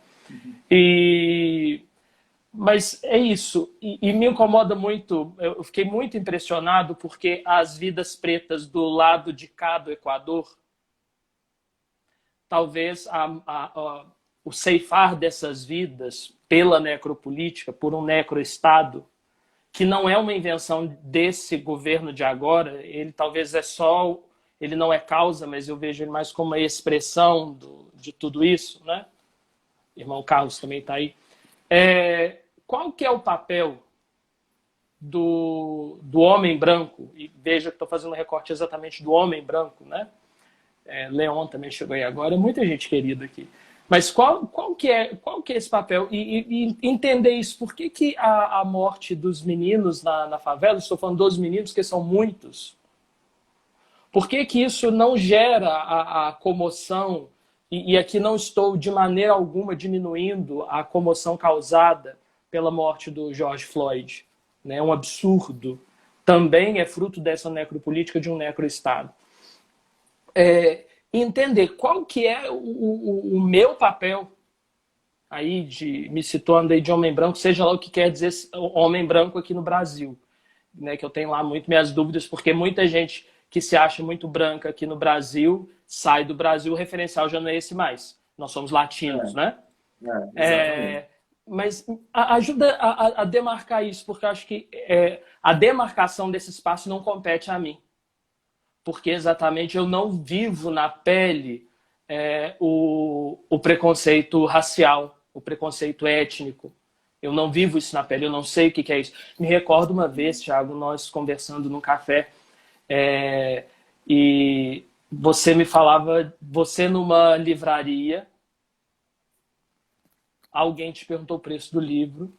Mas é isso, e me incomoda muito, eu fiquei muito impressionado porque as vidas pretas do lado de cá do Equador, talvez o ceifar dessas vidas pela necropolítica, por um necroestado, que não é uma invenção desse governo de agora, ele talvez ele não é causa, mas eu vejo ele mais como uma expressão de tudo isso, né? Irmão Carlos também está aí. Qual que é o papel do homem branco? E veja que estou fazendo um recorte exatamente do homem branco, né? Leon também chegou aí agora, muita gente querida aqui. Mas qual que é esse papel? E entender isso, por que a morte dos meninos na favela, estou falando dos meninos, que são muitos, por que isso não gera a comoção? E aqui não estou de maneira alguma diminuindo a comoção causada pela morte do George Floyd. É um absurdo. Também é fruto dessa necropolítica de um necroestado. Entender qual que é o meu papel aí me situando aí de homem branco, seja lá o que quer dizer homem branco aqui no Brasil, né? Que eu tenho lá muito minhas dúvidas, porque muita gente que se acha muito branca aqui no Brasil sai do Brasil, o referencial já não é esse mais. Nós somos latinos, né? Mas ajuda a demarcar isso, porque eu acho que a demarcação desse espaço não compete a mim. Porque exatamente eu não vivo na pele o preconceito racial, o preconceito étnico. Eu não vivo isso na pele, eu não sei o que é isso. Me recordo uma vez, Thiago, nós conversando num café, e você me falava, você numa livraria, alguém te perguntou o preço do livro,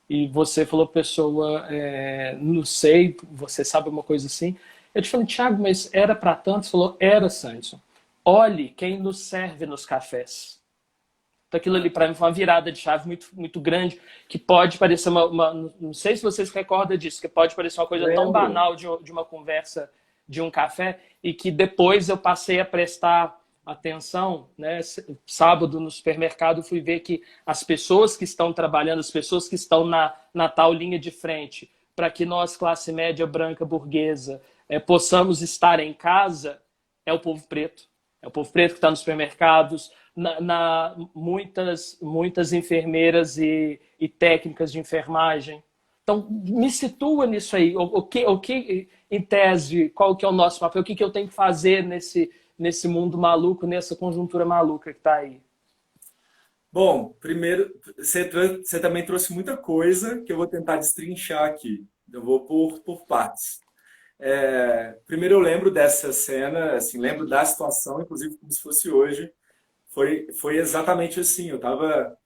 e você falou, pessoa, não sei, você sabe uma coisa assim? Eu te falei, Thiago, mas era para tanto? Você falou, era, Sanderson. Olhe quem nos serve nos cafés. Então aquilo ali para mim foi uma virada de chave muito, muito grande, que pode parecer não sei se vocês recordam disso, que pode parecer uma coisa tão banal de uma conversa de um café, e que depois eu passei a prestar atenção, né? Sábado no supermercado fui ver que as pessoas que estão trabalhando, as pessoas que estão na tal linha de frente, para que nós, classe média branca burguesa, possamos estar em casa, é o povo preto. É o povo preto que está nos supermercados, muitas enfermeiras e técnicas de enfermagem. Então, me situa nisso aí. O que, em tese, qual que é o nosso papel? O que eu tenho que fazer nesse mundo maluco, nessa conjuntura maluca que está aí? Bom, primeiro, você também trouxe muita coisa que eu vou tentar destrinchar aqui. Eu vou por partes. Primeiro eu lembro dessa cena, assim, lembro da situação, inclusive como se fosse hoje. Foi exatamente assim. Eu estava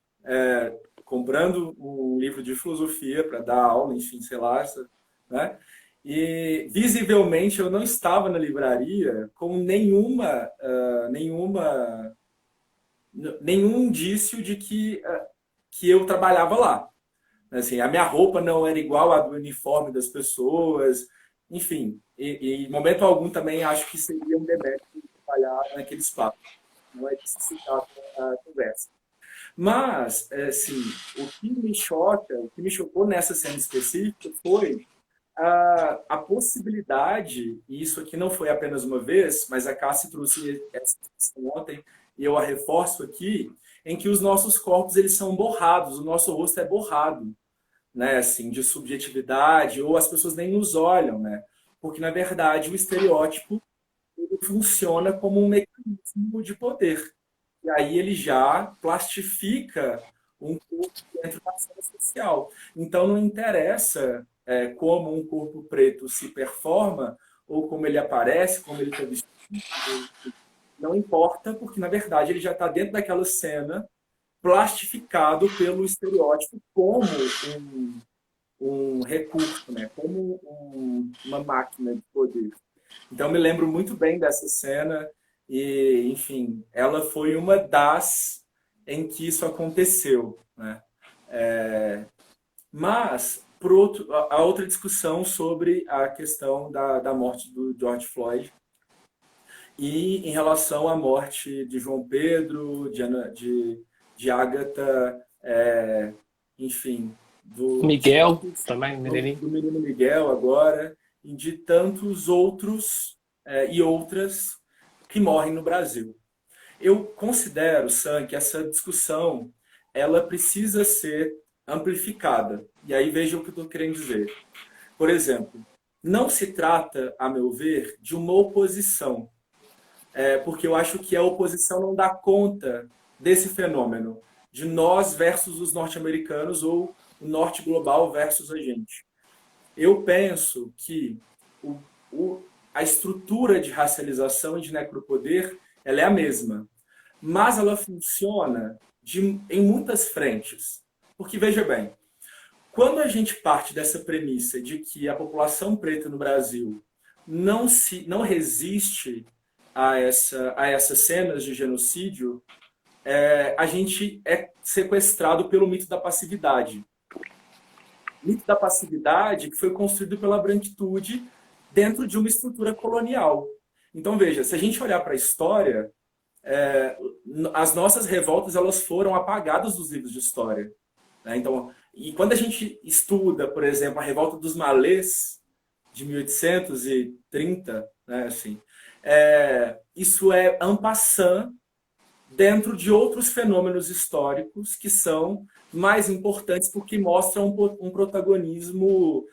comprando um livro de filosofia para dar aula, enfim, sei lá, né? E visivelmente eu não estava na livraria com nenhum indício de que eu trabalhava lá. Assim, a minha roupa não era igual à do uniforme das pessoas, enfim, e em momento algum também acho que seria um demérito trabalhar naquele espaço. não é disso que se trata a conversa. Mas, assim, o que me choca, o que me chocou nessa cena específica foi a possibilidade, e isso aqui não foi apenas uma vez, mas a Cassie trouxe essa questão ontem, e eu a reforço aqui, em que os nossos corpos eles são borrados, o nosso rosto é borrado, né, assim, de subjetividade, ou as pessoas nem nos olham, né? Porque, na verdade, o estereótipo ele funciona como um mecanismo de poder. E aí ele já plastifica um corpo dentro da cena social. Então não interessa como um corpo preto se performa, ou como ele aparece, como ele está vestido, não importa, porque na verdade ele já está dentro daquela cena plastificado pelo estereótipo como um recurso, né? Como uma máquina de poder. Então, me lembro muito bem dessa cena e, enfim, ela foi uma das em que isso aconteceu, né? Mas, por outro, a outra discussão sobre a questão da morte do George Floyd e em relação à morte de João Pedro, de Agatha, enfim, de Miguel, tantos, também, Medellín. do menino Miguel agora, e de tantos outros e outras que morrem no Brasil. Eu considero, Sam, que essa discussão ela precisa ser amplificada. E aí veja o que eu estou querendo dizer. Por exemplo, não se trata, a meu ver, de uma oposição, porque eu acho que a oposição não dá conta desse fenômeno, de nós versus os norte-americanos ou o norte global versus a gente. Eu penso que o, a estrutura de racialização e de necropoder ela é a mesma, mas ela funciona em muitas frentes. Porque, veja bem, quando a gente parte dessa premissa de que a população preta no Brasil não resiste a essas cenas de genocídio, a gente é sequestrado pelo mito da passividade. Mito da passividade que foi construído pela branquitude dentro de uma estrutura colonial. Então, veja, se a gente olhar para a história, as nossas revoltas elas foram apagadas dos livros de história. Né? Então, e quando a gente estuda, por exemplo, a Revolta dos Malês, de 1830, né, assim, isso é en passant dentro de outros fenômenos históricos que são mais importantes porque mostram um protagonismo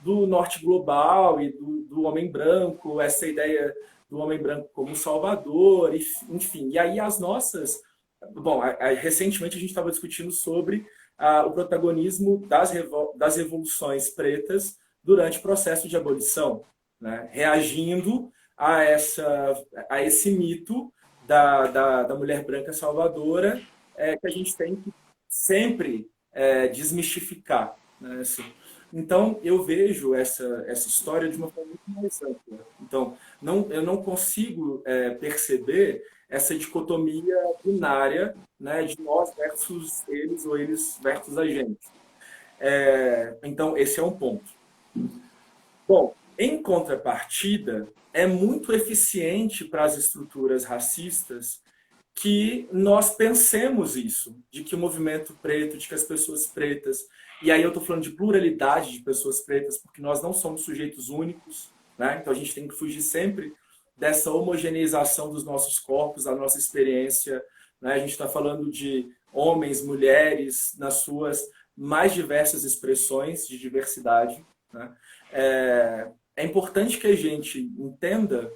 do norte global e do homem branco, essa ideia do homem branco como salvador, enfim. E aí as nossas... Bom, recentemente a gente estava discutindo sobre o protagonismo das revoluções pretas durante o processo de abolição, né? Reagindo a esse mito da mulher branca salvadora que a gente tem que sempre desmistificar. Né? Assim, então, eu vejo essa história de uma forma muito mais ampla. Então, eu não consigo perceber essa dicotomia binária, né, de nós versus eles ou eles versus a gente. Então, esse é um ponto. Bom, em contrapartida, é muito eficiente para as estruturas racistas que nós pensemos isso, de que o movimento preto, de que as pessoas pretas, e aí eu estou falando de pluralidade de pessoas pretas, porque nós não somos sujeitos únicos, né? Então a gente tem que fugir sempre dessa homogeneização dos nossos corpos, da nossa experiência, né? A gente está falando de homens, mulheres, nas suas mais diversas expressões de diversidade, né? É importante que a gente entenda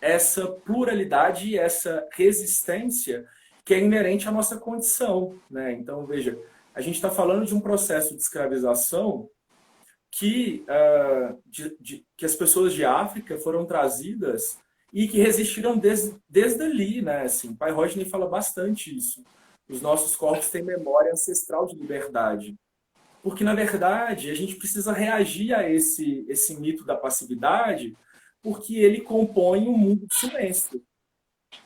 essa pluralidade e essa resistência que é inerente à nossa condição, né? Então, veja, a gente está falando de um processo de escravização que, que as pessoas de África foram trazidas e que resistiram desde ali, né? Assim, Pai Rodney fala bastante isso. Os nossos corpos têm memória ancestral de liberdade. Porque, na verdade, a gente precisa reagir a esse mito da passividade, porque ele compõe um mundo de silêncio.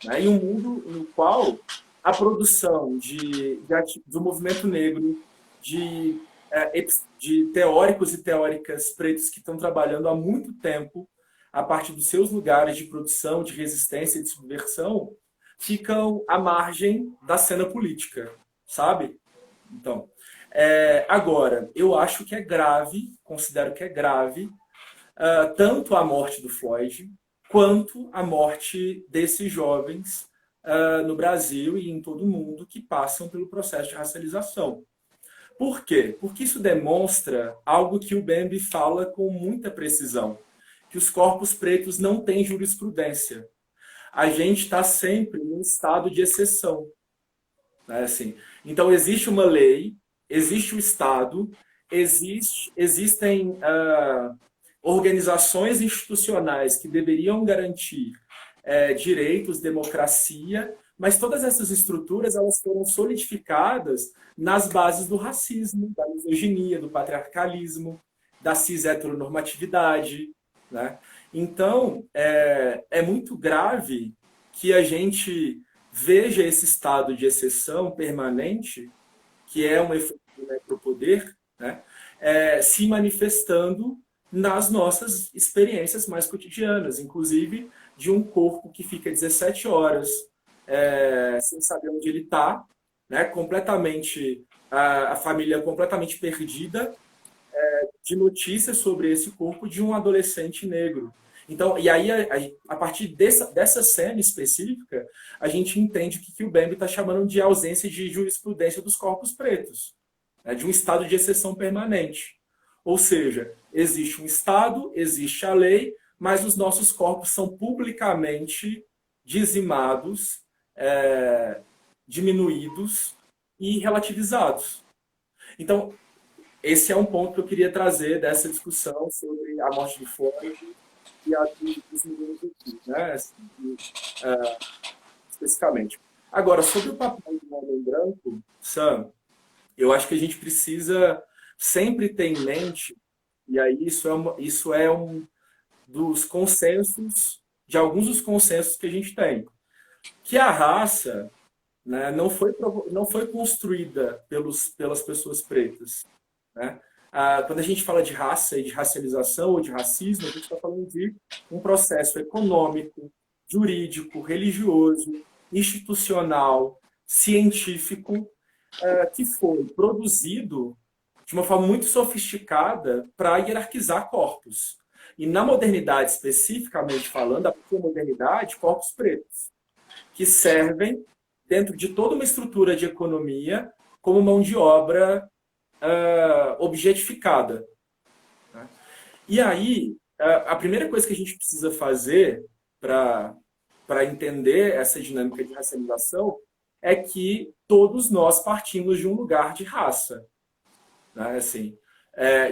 Né? E um mundo no qual a produção do movimento negro, de teóricos e teóricas pretos que estão trabalhando há muito tempo, a partir dos seus lugares de produção, de resistência e de subversão, ficam à margem da cena política, sabe? Então, agora, eu acho que é grave, considero que é grave, tanto a morte do Floyd, quanto a morte desses jovens no Brasil e em todo o mundo que passam pelo processo de racialização. Por quê? Porque isso demonstra algo que o Bembe fala com muita precisão, que os corpos pretos não têm jurisprudência. A gente está sempre em um estado de exceção. Né? Assim, então, existe uma lei, existe o Estado, existem organizações institucionais que deveriam garantir direitos, democracia, mas todas essas estruturas elas foram solidificadas nas bases do racismo, da misoginia, do patriarcalismo, da cis-heteronormatividade. Né? Então, é muito grave que a gente veja esse estado de exceção permanente, que é um efeito do necropoder, né, se manifestando nas nossas experiências mais cotidianas, inclusive de um corpo que fica 17 horas sem saber onde ele está, né, completamente a família completamente perdida de notícias sobre esse corpo de um adolescente negro. Então, e aí, a partir dessa cena específica, a gente entende o que o Bembe está chamando de ausência de jurisprudência dos corpos pretos, né, de um estado de exceção permanente. Ou seja, existe um Estado, existe a lei, mas os nossos corpos são publicamente dizimados, diminuídos e relativizados. Então, esse é um ponto que eu queria trazer dessa discussão sobre a morte de Floyd e a dos meninos aqui, né? Especificamente. Agora, sobre o papel do homem branco, Sam, eu acho que a gente precisa sempre ter em mente, e aí isso é um dos consensos, de alguns dos consensos que a gente tem, que a raça, né, não foi construída pelas pessoas pretas. Né? Quando a gente fala de raça e de racialização ou de racismo, a gente está falando de um processo econômico, jurídico, religioso, institucional, científico, que foi produzido de uma forma muito sofisticada para hierarquizar corpos. E na modernidade, especificamente falando, a modernidade, corpos pretos, que servem, dentro de toda uma estrutura de economia, como mão de obra objetificada. Né? E aí, a primeira coisa que a gente precisa fazer para entender essa dinâmica de racialização é que todos nós partimos de um lugar de raça. Né? Assim,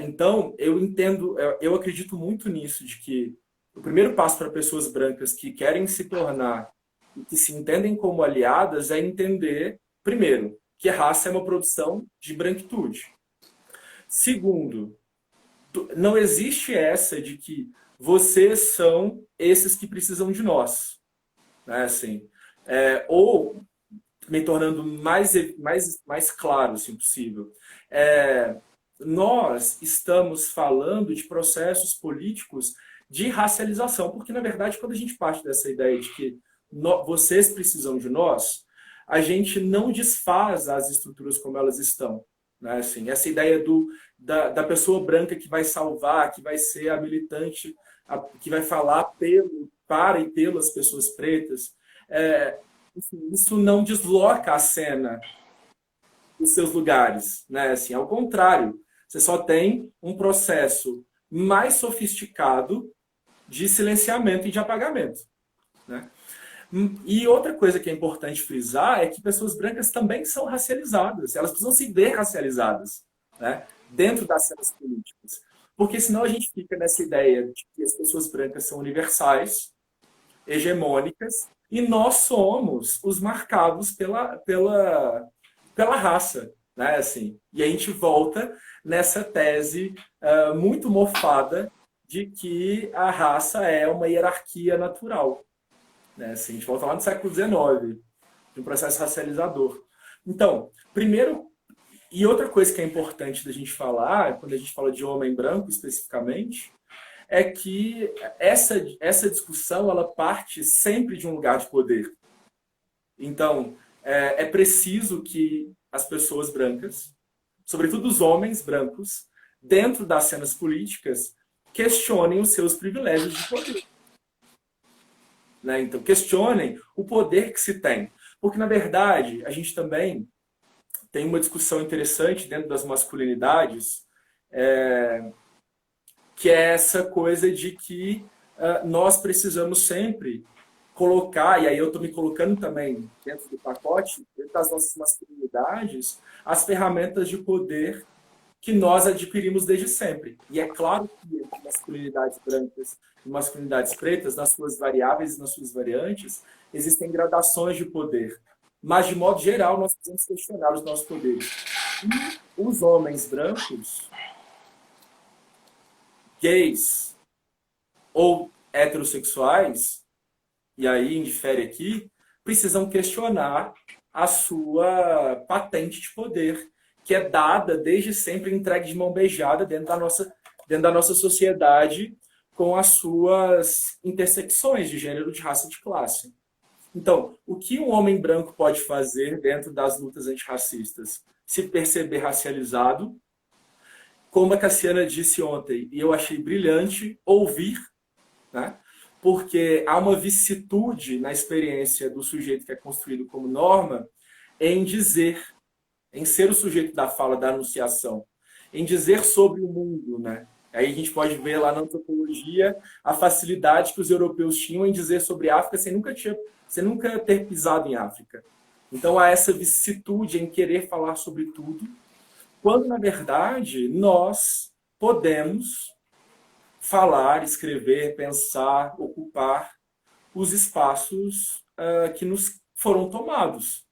então, eu acredito muito nisso, de que o primeiro passo para pessoas brancas que querem se tornar e que se entendem como aliadas é entender, primeiro, que a raça é uma produção de branquitude. Segundo, não existe essa de que vocês são esses que precisam de nós. Né? Assim, ou, me tornando mais claro, se possível, nós estamos falando de processos políticos de racialização, porque, na verdade, quando a gente parte dessa ideia de que vocês precisam de nós, a gente não desfaz as estruturas como elas estão. Né? Assim, essa ideia da pessoa branca que vai salvar, que vai ser a militante, que vai falar para e pelas pessoas pretas, isso não desloca a cena dos seus lugares. Né? Assim, ao contrário, você só tem um processo mais sofisticado de silenciamento e de apagamento. Né? E outra coisa que é importante frisar é que pessoas brancas também são racializadas. Elas precisam se ver racializadas, né, dentro das cenas políticas. Porque senão a gente fica nessa ideia de que as pessoas brancas são universais, hegemônicas, e nós somos os marcados pela raça. Né, assim. E a gente volta nessa tese muito mofada de que a raça é uma hierarquia natural. Né? Assim, a gente volta lá no século XIX, de um processo racializador. Então, primeiro, e outra coisa que é importante da gente falar, quando a gente fala de homem branco especificamente, é que essa discussão ela parte sempre de um lugar de poder. Então, é preciso que as pessoas brancas, sobretudo os homens brancos, dentro das cenas políticas, questionem os seus privilégios de poder. Né? Então, questionem o poder que se tem. Porque, na verdade, a gente também tem uma discussão interessante dentro das masculinidades, que é essa coisa de que nós precisamos sempre colocar, e aí eu estou me colocando também dentro do pacote, dentro das nossas masculinidades, as ferramentas de poder que nós adquirimos desde sempre. E é claro que entre masculinidades brancas e masculinidades pretas, nas suas variáveis e nas suas variantes, existem gradações de poder. Mas, de modo geral, nós precisamos questionar os nossos poderes. E os homens brancos, gays ou heterossexuais, e aí indifere aqui, precisam questionar a sua patente de poder, que é dada desde sempre, entregue de mão beijada dentro da nossa sociedade, com as suas intersecções de gênero, de raça e de classe. Então, o que um homem branco pode fazer dentro das lutas antirracistas? Se perceber racializado, como a Cassiana disse ontem, e eu achei brilhante ouvir, né? Porque há uma vicissitude na experiência do sujeito que é construído como norma em dizer, em ser o sujeito da fala, da anunciação, em dizer sobre o mundo, né? Aí a gente pode ver lá na antropologia a facilidade que os europeus tinham em dizer sobre a África sem nunca ter pisado em África. Então há essa vicissitude em querer falar sobre tudo, quando na verdade nós podemos falar, escrever, pensar, ocupar os espaços que nos foram tomados.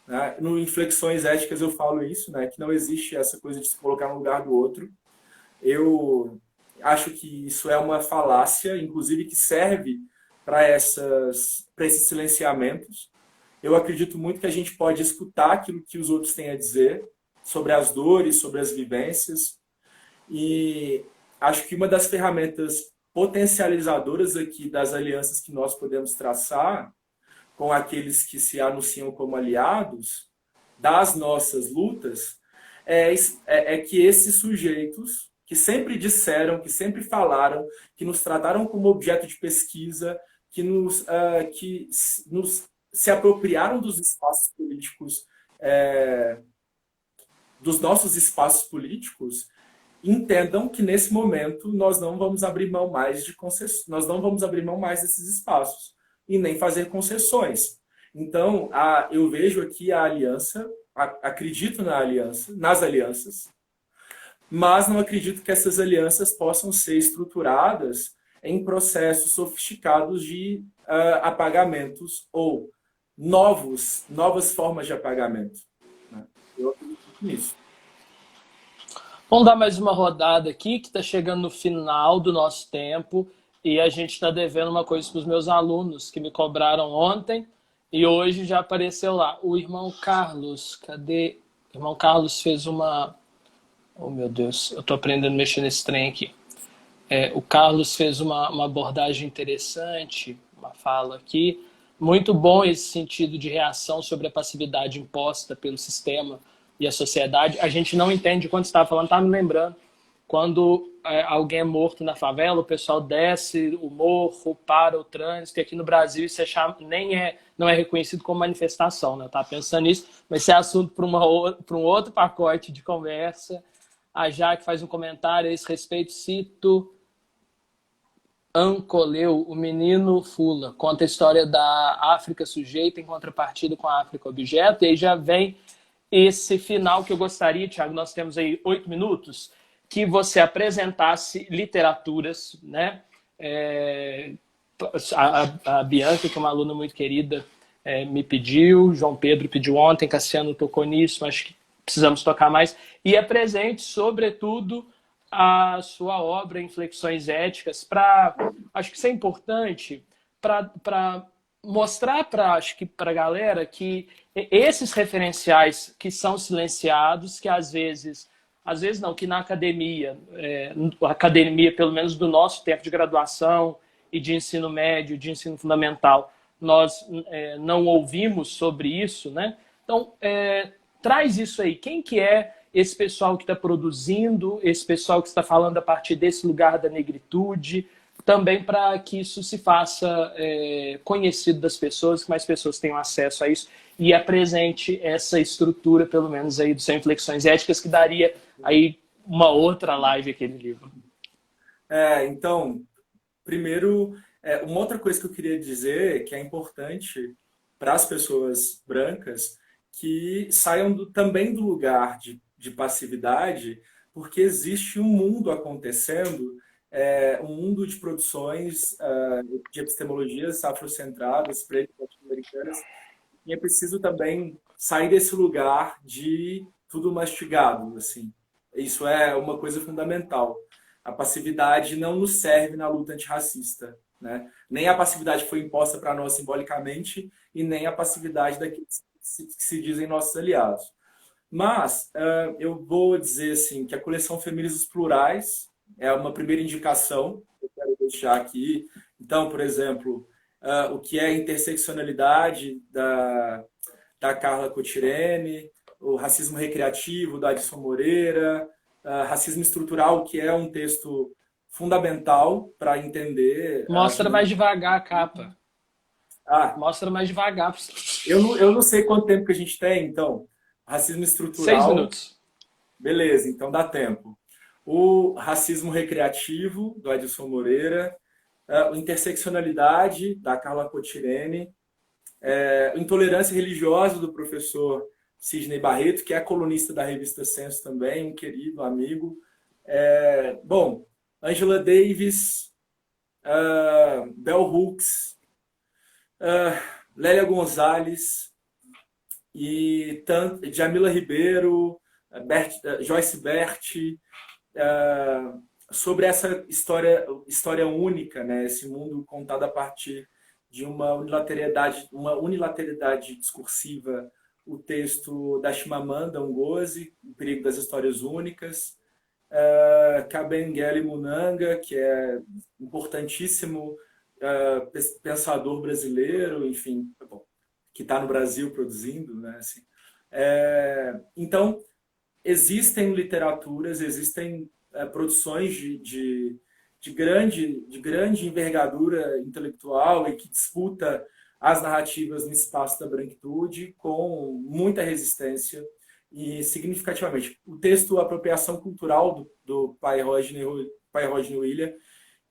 Né? No Inflexões Éticas eu falo isso, né? Que não existe essa coisa de se colocar no lugar do outro. Eu acho que isso é uma falácia, inclusive que serve para esses silenciamentos. Eu acredito muito que a gente pode escutar aquilo que os outros têm a dizer sobre as dores, sobre as vivências. E acho que uma das ferramentas potencializadoras aqui das alianças que nós podemos traçar com aqueles que se anunciam como aliados das nossas lutas é que esses sujeitos que sempre disseram, que sempre falaram, que nos trataram como objeto de pesquisa, que nos se apropriaram dos espaços políticos, dos nossos espaços políticos, entendam que nesse momento nós não vamos abrir mão mais de concessões, nós não vamos abrir mão mais desses espaços e nem fazer concessões. Então, eu vejo aqui a aliança, acredito nas alianças, mas não acredito que essas alianças possam ser estruturadas em processos sofisticados de apagamentos ou novas formas de apagamento. Né? Eu acredito nisso. Vamos dar mais uma rodada aqui, que está chegando no final do nosso tempo e a gente está devendo uma coisa para os meus alunos que me cobraram ontem e hoje já apareceu lá. O irmão Carlos, cadê? O irmão Carlos fez uma... Oh, meu Deus, eu estou aprendendo a mexer nesse trem aqui. O Carlos fez uma abordagem interessante, uma fala aqui. Muito bom esse sentido de reação sobre a passividade imposta pelo sistema e a sociedade. A gente não entende, quando você estava falando, estava me lembrando, quando alguém é morto na favela, o pessoal desce o morro, para o trânsito, e aqui no Brasil isso não é reconhecido como manifestação, né? Eu estava pensando nisso, mas isso é assunto para um outro pacote de conversa. A Jaque faz um comentário a esse respeito, cito Ancoleu, o menino Fula, conta a história da África sujeita em contrapartida com a África objeto, e aí já vem esse final que eu gostaria, Thiago, nós temos aí 8 minutos, que você apresentasse literaturas, né? A Bianca, que é uma aluna muito querida, me pediu, João Pedro pediu ontem, Cassiano tocou nisso, acho que precisamos tocar mais, e apresente, sobretudo, a sua obra Inflexões Éticas, acho que isso é importante, para mostrar para a galera que esses referenciais que são silenciados, que às vezes não, que na academia, pelo menos do nosso tempo de graduação e de ensino médio, de ensino fundamental, nós não ouvimos sobre isso, né? Então, traz isso aí. Quem que é esse pessoal que está produzindo, esse pessoal que está falando a partir desse lugar da negritude, também para que isso se faça conhecido das pessoas, que mais pessoas tenham acesso a isso e apresente essa estrutura, pelo menos, aí do seu Inflexões Éticas, que daria aí uma outra live aquele livro. Então, primeiro, uma outra coisa que eu queria dizer que é importante para as pessoas brancas que saiam também do lugar de passividade, porque existe um mundo acontecendo, um mundo de produções de epistemologias afrocentradas, pretas, latino-americanas, e é preciso também sair desse lugar de tudo mastigado, assim. Isso é uma coisa fundamental. A passividade não nos serve na luta antirracista, né? Nem a passividade foi imposta para nós simbolicamente e nem a passividade daqueles que se dizem nossos aliados. Mas eu vou dizer assim que a coleção Feminismos Plurais é uma primeira indicação que eu quero deixar aqui. Então, por exemplo, o que é interseccionalidade da Carla Cotirene, o racismo recreativo da Adson Moreira, racismo estrutural, que é um texto fundamental para entender. Mostra mais devagar a capa. Ah, Mostra mais devagar. eu não sei quanto tempo que a gente tem, então. Racismo 6 estrutural. minutos. Beleza, então dá tempo. O racismo recreativo, do Adson Moreira. O interseccionalidade, da Carla Cotirene. Intolerância religiosa, do professor Sidney Barreto, que é colunista da revista Censo também, um querido amigo. Bom, Angela Davis, Bell Hooks, Lélia Gonzalez, e Jamila Ribeiro, Joyce Bert, sobre essa história única, né? Esse mundo contado a partir de uma unilateralidade discursiva, o texto da Chimamanda Ngozi, O Perigo das Histórias Únicas, Kabengele Munanga, que é importantíssimo pensador brasileiro, enfim, que está no Brasil produzindo, né? Assim, então, existem literaturas, existem produções de grande envergadura intelectual e que disputa as narrativas no espaço da branquitude com muita resistência e significativamente. O texto Apropriação Cultural do pai Rodney William,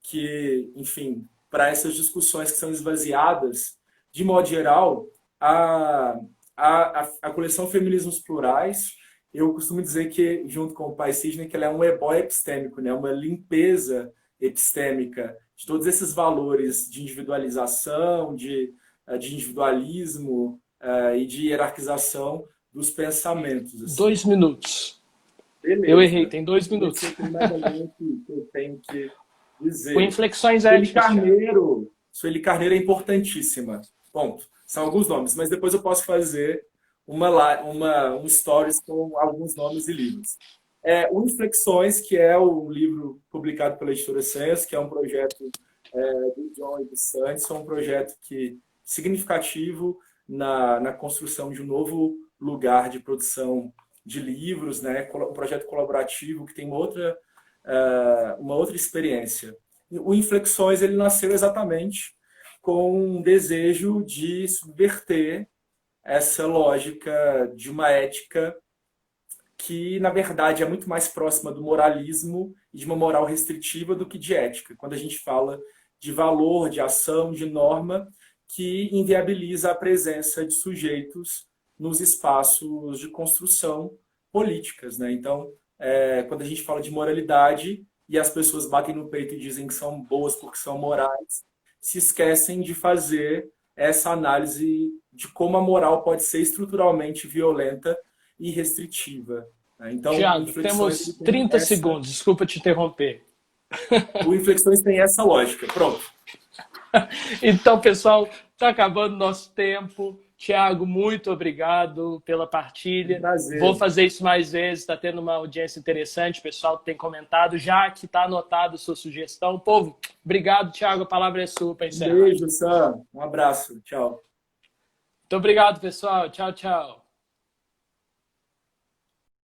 que, enfim, para essas discussões que são esvaziadas, de modo geral, a coleção Feminismos Plurais, eu costumo dizer que, junto com o pai Sidney, que ela é um ebó epistêmico, né? Uma limpeza epistêmica de todos esses valores de individualização, de individualismo e de hierarquização dos pensamentos. Assim. 2 minutos. Beleza. Eu errei, tem 2 minutos. Eu tenho que dizer. Com inflexões éticas. Sueli Carneiro é importantíssima. Ponto. São alguns nomes, mas depois eu posso fazer um stories com alguns nomes e livros. O Inflexões, que é o livro publicado pela editora Censo, que é um projeto do John e do Santos, é um projeto significativo na construção de um novo lugar de produção de livros, né? Um projeto colaborativo que tem uma outra experiência. O Inflexões ele nasceu exatamente com um desejo de subverter essa lógica de uma ética que, na verdade, é muito mais próxima do moralismo e de uma moral restritiva do que de ética. Quando a gente fala de valor, de ação, de norma, que inviabiliza a presença de sujeitos nos espaços de construção políticas, né? Então, quando a gente fala de moralidade e as pessoas batem no peito e dizem que são boas porque são morais, se esquecem de fazer essa análise de como a moral pode ser estruturalmente violenta e restritiva. Então, Tiago, temos 30 segundos, desculpa te interromper. O Inflexões tem essa lógica, pronto. Então, pessoal, está acabando nosso tempo. Tiago, muito obrigado pela partilha. Prazer. Vou fazer isso mais vezes, está tendo uma audiência interessante, o pessoal tem comentado, já que está anotado a sua sugestão. Povo, obrigado, Tiago, a palavra é sua para encerrar. Beijo, Sam. Um abraço. Tchau. Muito obrigado, pessoal. Tchau, tchau.